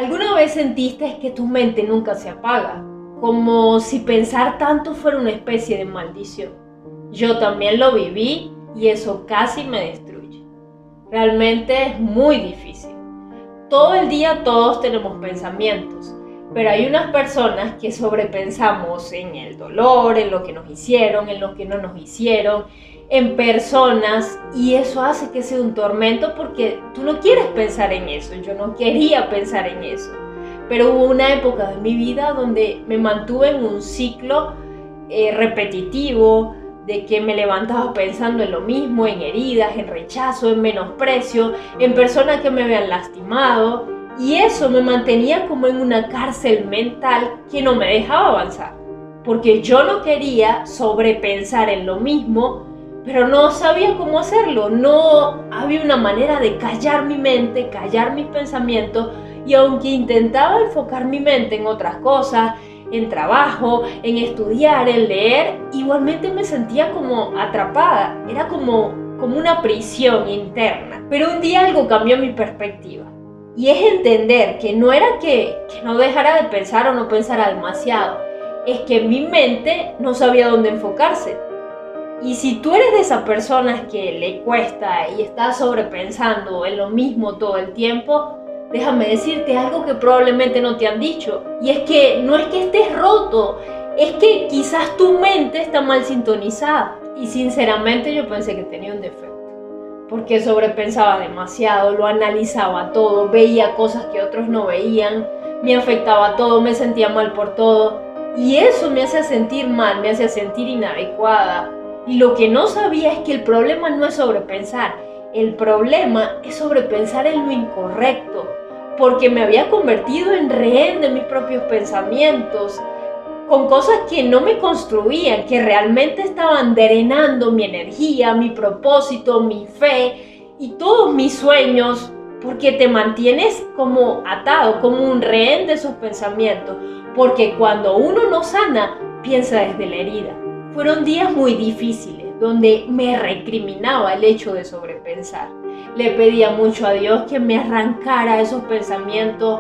¿Alguna vez sentiste que tu mente nunca se apaga? Como si pensar tanto fuera una especie de maldición. Yo también lo viví y eso casi me destruye. Realmente es muy difícil. Todo el día todos tenemos pensamientos, pero hay unas personas que sobrepensamos en el dolor, en lo que nos hicieron, en lo que no nos hicieron, en personas, y eso hace que sea un tormento porque tú no quieres pensar en eso. Yo no quería pensar en eso, pero hubo una época de mi vida donde me mantuve en un ciclo repetitivo, de que me levantaba pensando en lo mismo, en heridas, en rechazo, en menosprecio, en personas que me habían lastimado, y eso me mantenía como en una cárcel mental que no me dejaba avanzar, porque yo no quería sobrepensar en lo mismo, pero no sabía cómo hacerlo. No había una manera de callar mi mente, callar mis pensamientos, y aunque intentaba enfocar mi mente en otras cosas, en trabajo, en estudiar, en leer, igualmente me sentía como atrapada. Era como una prisión interna. Pero un día algo cambió mi perspectiva. Y es entender que no era que no dejara de pensar o no pensara demasiado. Es que mi mente no sabía dónde enfocarse. Y si tú eres de esas personas que le cuesta y está sobrepensando en lo mismo todo el tiempo, déjame decirte algo que probablemente no te han dicho. Y es que no es que estés roto, es que quizás tu mente está mal sintonizada. Y sinceramente yo pensé que tenía un defecto, porque sobrepensaba demasiado, lo analizaba todo, veía cosas que otros no veían, me afectaba todo, me sentía mal por todo. Y eso me hacía sentir mal, me hacía sentir inadecuada. Y lo que no sabía es que el problema no es sobrepensar, el problema es sobrepensar en lo incorrecto, porque me había convertido en rehén de mis propios pensamientos, con cosas que no me construían, que realmente estaban drenando mi energía, mi propósito, mi fe y todos mis sueños, porque te mantienes como atado, como un rehén de esos pensamientos, porque cuando uno no sana, piensa desde la herida. Fueron días muy difíciles, donde me recriminaba el hecho de sobrepensar. Le pedía mucho a Dios que me arrancara esos pensamientos,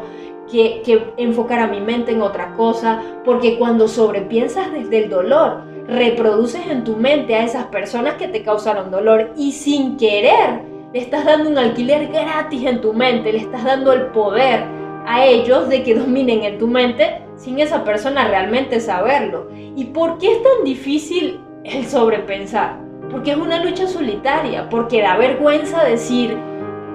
que enfocara mi mente en otra cosa, porque cuando sobrepiensas desde el dolor, reproduces en tu mente a esas personas que te causaron dolor y sin querer le estás dando un alquiler gratis en tu mente, le estás dando el poder a ellos de que dominen en tu mente sin esa persona realmente saberlo. ¿Y por qué es tan difícil el sobrepensar? Porque es una lucha solitaria, porque da vergüenza decir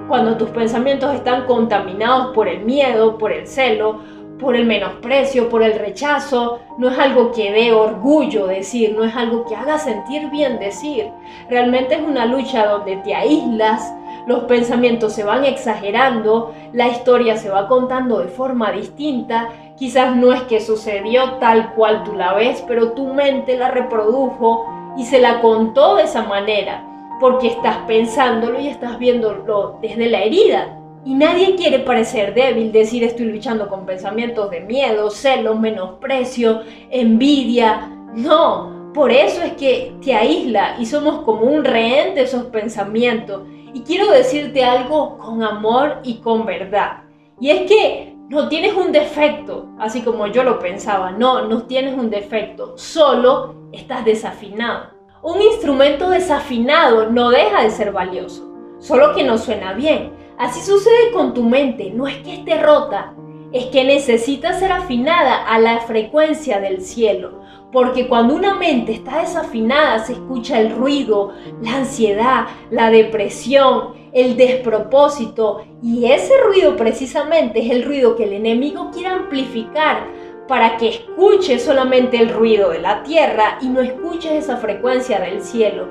cuando tus pensamientos están contaminados por el miedo, por el celo, por el menosprecio, por el rechazo. No es algo que dé orgullo decir, no es algo que haga sentir bien decir. Realmente es una lucha donde te aíslas, los pensamientos se van exagerando, la historia se va contando de forma distinta. Quizás no es que sucedió tal cual tú la ves, pero tu mente la reprodujo y se la contó de esa manera, porque estás pensándolo y estás viéndolo desde la herida. Y nadie quiere parecer débil, decir estoy luchando con pensamientos de miedo, celos, menosprecio, envidia. No, por eso es que te aísla y somos como un rehén de esos pensamientos. Y quiero decirte algo con amor y con verdad. Y es que no tienes un defecto, así como yo lo pensaba. No tienes un defecto, solo estás desafinado. Un instrumento desafinado no deja de ser valioso, solo que no suena bien. Así sucede con tu mente, no es que esté rota, es que necesita ser afinada a la frecuencia del cielo. Porque cuando una mente está desafinada se escucha el ruido, la ansiedad, la depresión, el despropósito. Y ese ruido precisamente es el ruido que el enemigo quiere amplificar para que escuches solamente el ruido de la tierra y no escuches esa frecuencia del cielo.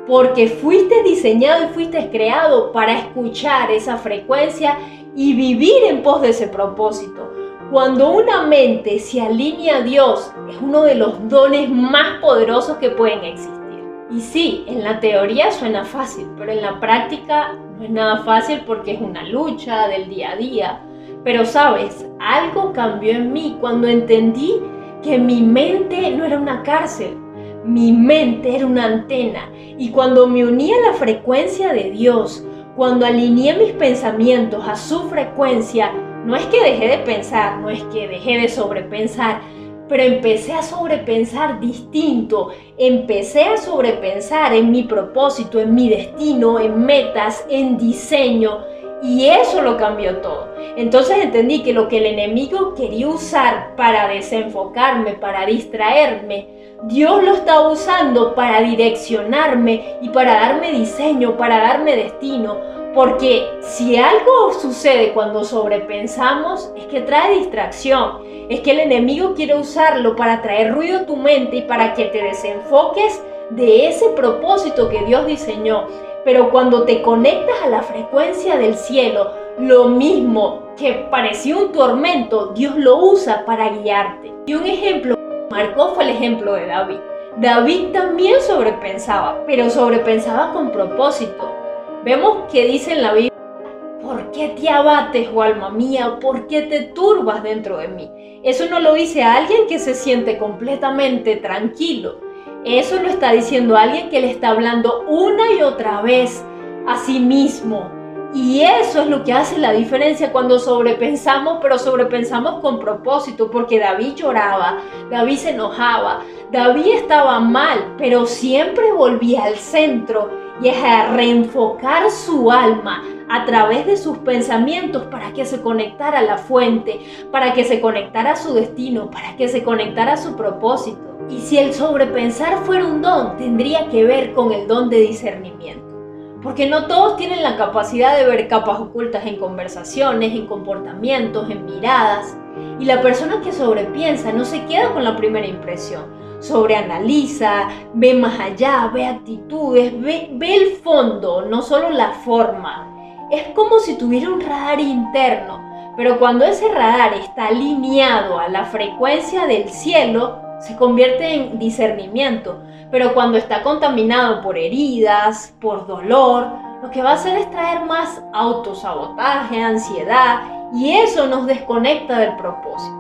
Porque fuiste diseñado y fuiste creado para escuchar esa frecuencia y vivir en pos de ese propósito. Cuando una mente se alinea a Dios, es uno de los dones más poderosos que pueden existir. Y sí, en la teoría suena fácil, pero en la práctica no es nada fácil porque es una lucha del día a día. Pero sabes, algo cambió en mí cuando entendí que mi mente no era una cárcel. Mi mente era una antena, y cuando me uní a la frecuencia de Dios, cuando alineé mis pensamientos a su frecuencia, No es que dejé de pensar, no es que dejé de sobrepensar, pero empecé a sobrepensar distinto, empecé a sobrepensar en mi propósito, en mi destino, en metas, en diseño, y eso lo cambió todo. Entonces entendí que lo que el enemigo quería usar para desenfocarme, para distraerme, Dios lo estaba usando para direccionarme y para darme diseño, para darme destino. Porque si algo sucede cuando sobrepensamos es que trae distracción, es que el enemigo quiere usarlo para traer ruido a tu mente y para que te desenfoques de ese propósito que Dios diseñó. Pero cuando te conectas a la frecuencia del cielo, lo mismo que parecía un tormento, Dios lo usa para guiarte. Y un ejemplo que marcó fue el ejemplo de David. David también sobrepensaba, pero sobrepensaba con propósito. Vemos que dice en la Biblia: ¿por qué te abates, oh alma mía? ¿Por qué te turbas dentro de mí? Eso no lo dice a alguien que se siente completamente tranquilo. Eso lo está diciendo alguien que le está hablando una y otra vez a sí mismo. Y eso es lo que hace la diferencia cuando sobrepensamos, pero sobrepensamos con propósito, porque David lloraba, David se enojaba, David estaba mal, pero siempre volvía al centro y es a reenfocar su alma a través de sus pensamientos para que se conectara a la fuente, para que se conectara a su destino, para que se conectara a su propósito. Y si el sobrepensar fuera un don, tendría que ver con el don de discernimiento. Porque no todos tienen la capacidad de ver capas ocultas en conversaciones, en comportamientos, en miradas. Y la persona que sobrepiensa no se queda con la primera impresión. Sobreanaliza, ve más allá, ve actitudes, ve el fondo, no solo la forma. Es como si tuviera un radar interno, pero cuando ese radar está alineado a la frecuencia del cielo, se convierte en discernimiento. Pero cuando está contaminado por heridas, por dolor, lo que va a hacer es traer más autosabotaje, ansiedad, y eso nos desconecta del propósito.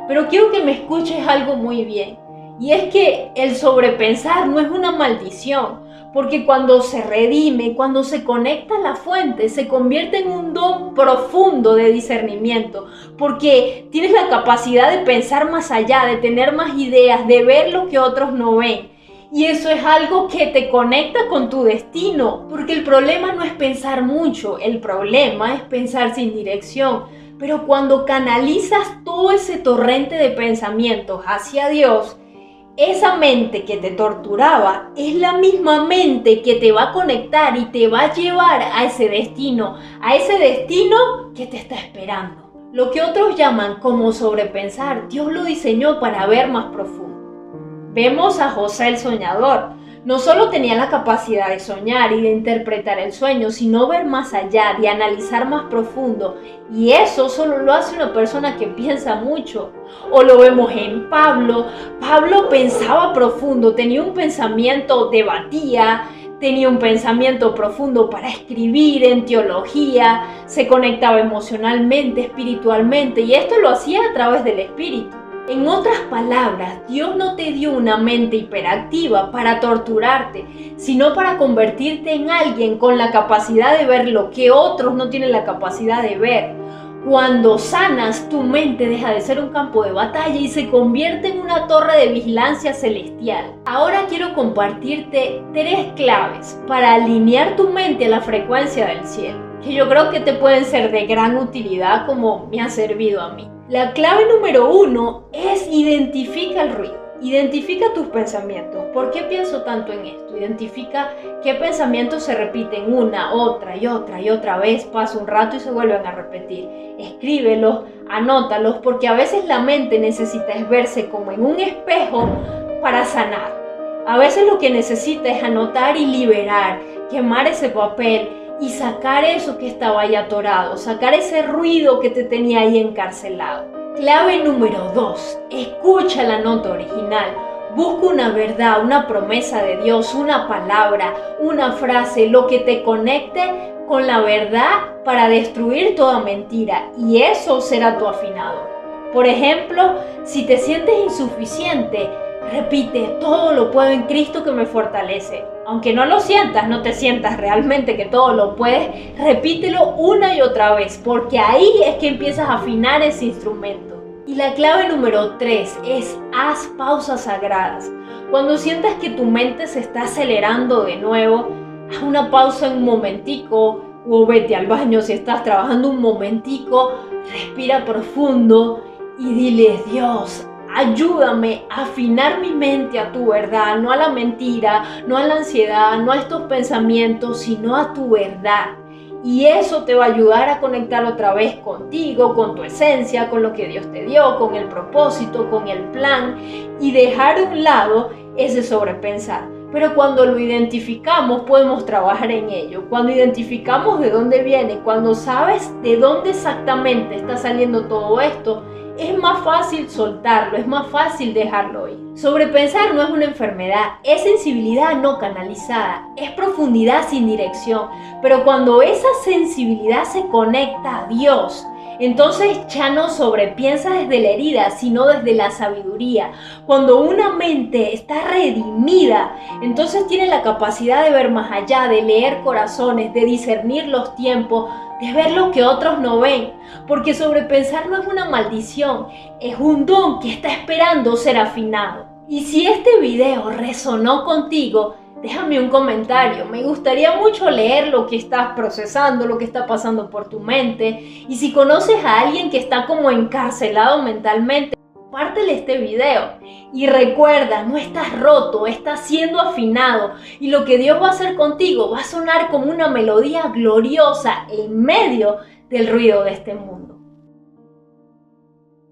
Pero quiero que me escuches algo muy bien, y es que el sobrepensar no es una maldición, porque cuando se redime, cuando se conecta a la fuente, se convierte en un don profundo de discernimiento, porque tienes la capacidad de pensar más allá, de tener más ideas, de ver lo que otros no ven. Y eso es algo que te conecta con tu destino, porque el problema no es pensar mucho, el problema es pensar sin dirección. Pero cuando canalizas todo ese torrente de pensamientos hacia Dios, esa mente que te torturaba es la misma mente que te va a conectar y te va a llevar a ese destino que te está esperando. Lo que otros llaman como sobrepensar, Dios lo diseñó para ver más profundo. Vemos a José el soñador. No solo tenía la capacidad de soñar y de interpretar el sueño, sino ver más allá, de analizar más profundo. Y eso solo lo hace una persona que piensa mucho. O lo vemos en Pablo. Pablo pensaba profundo, tenía un pensamiento, debatía, tenía un pensamiento profundo para escribir en teología, se conectaba emocionalmente, espiritualmente, y esto lo hacía a través del Espíritu. En otras palabras, Dios no te dio una mente hiperactiva para torturarte, sino para convertirte en alguien con la capacidad de ver lo que otros no tienen la capacidad de ver. Cuando sanas, tu mente deja de ser un campo de batalla y se convierte en una torre de vigilancia celestial. Ahora quiero compartirte 3 claves para alinear tu mente a la frecuencia del cielo, que yo creo que te pueden ser de gran utilidad como me ha servido a mí. La clave número 1 es identifica el ruido. Identifica tus pensamientos. ¿Por qué pienso tanto en esto? Identifica qué pensamientos se repiten una, otra y otra vez. Pasa un rato y se vuelven a repetir. Escríbelos, anótalos, porque a veces la mente necesita es verse como en un espejo para sanar. A veces lo que necesita es anotar y liberar, quemar ese papel y sacar eso que estaba ahí atorado, sacar ese ruido que te tenía ahí encarcelado. Clave número 2, escucha la nota original. Busca una verdad, una promesa de Dios, una palabra, una frase, lo que te conecte con la verdad para destruir toda mentira, y eso será tu afinador. Por ejemplo, si te sientes insuficiente, Repite, todo lo puedo en Cristo que me fortalece. Aunque no lo sientas, no te sientas realmente que todo lo puedes, repítelo una y otra vez, porque ahí es que empiezas a afinar ese instrumento. Y la clave número 3 es haz pausas sagradas. Cuando sientas que tu mente se está acelerando de nuevo, haz una pausa en un momentico, o vete al baño si estás trabajando un momentico, respira profundo y dile: Dios, ayúdame a afinar mi mente a tu verdad, no a la mentira, no a la ansiedad, no a estos pensamientos, sino a tu verdad. Y eso te va a ayudar a conectar otra vez contigo, con tu esencia, con lo que Dios te dio, con el propósito, con el plan, y dejar a un lado ese sobrepensar. Pero cuando lo identificamos, podemos trabajar en ello. Cuando identificamos de dónde viene, cuando sabes de dónde exactamente está saliendo todo esto, es más fácil soltarlo, es más fácil dejarlo ir. Sobrepensar no es una enfermedad, es sensibilidad no canalizada, es profundidad sin dirección. Pero cuando esa sensibilidad se conecta a Dios, entonces ya no sobrepiensa desde la herida, sino desde la sabiduría. Cuando una mente está redimida, entonces tiene la capacidad de ver más allá, de leer corazones, de discernir los tiempos, de ver lo que otros no ven. Porque sobrepensar no es una maldición, es un don que está esperando ser afinado. Y si este video resonó contigo, déjame un comentario. Me gustaría mucho leer lo que estás procesando, lo que está pasando por tu mente. Y si conoces a alguien que está como encarcelado mentalmente, compártele este video. Y recuerda, no estás roto, estás siendo afinado. Y lo que Dios va a hacer contigo va a sonar como una melodía gloriosa en medio del ruido de este mundo.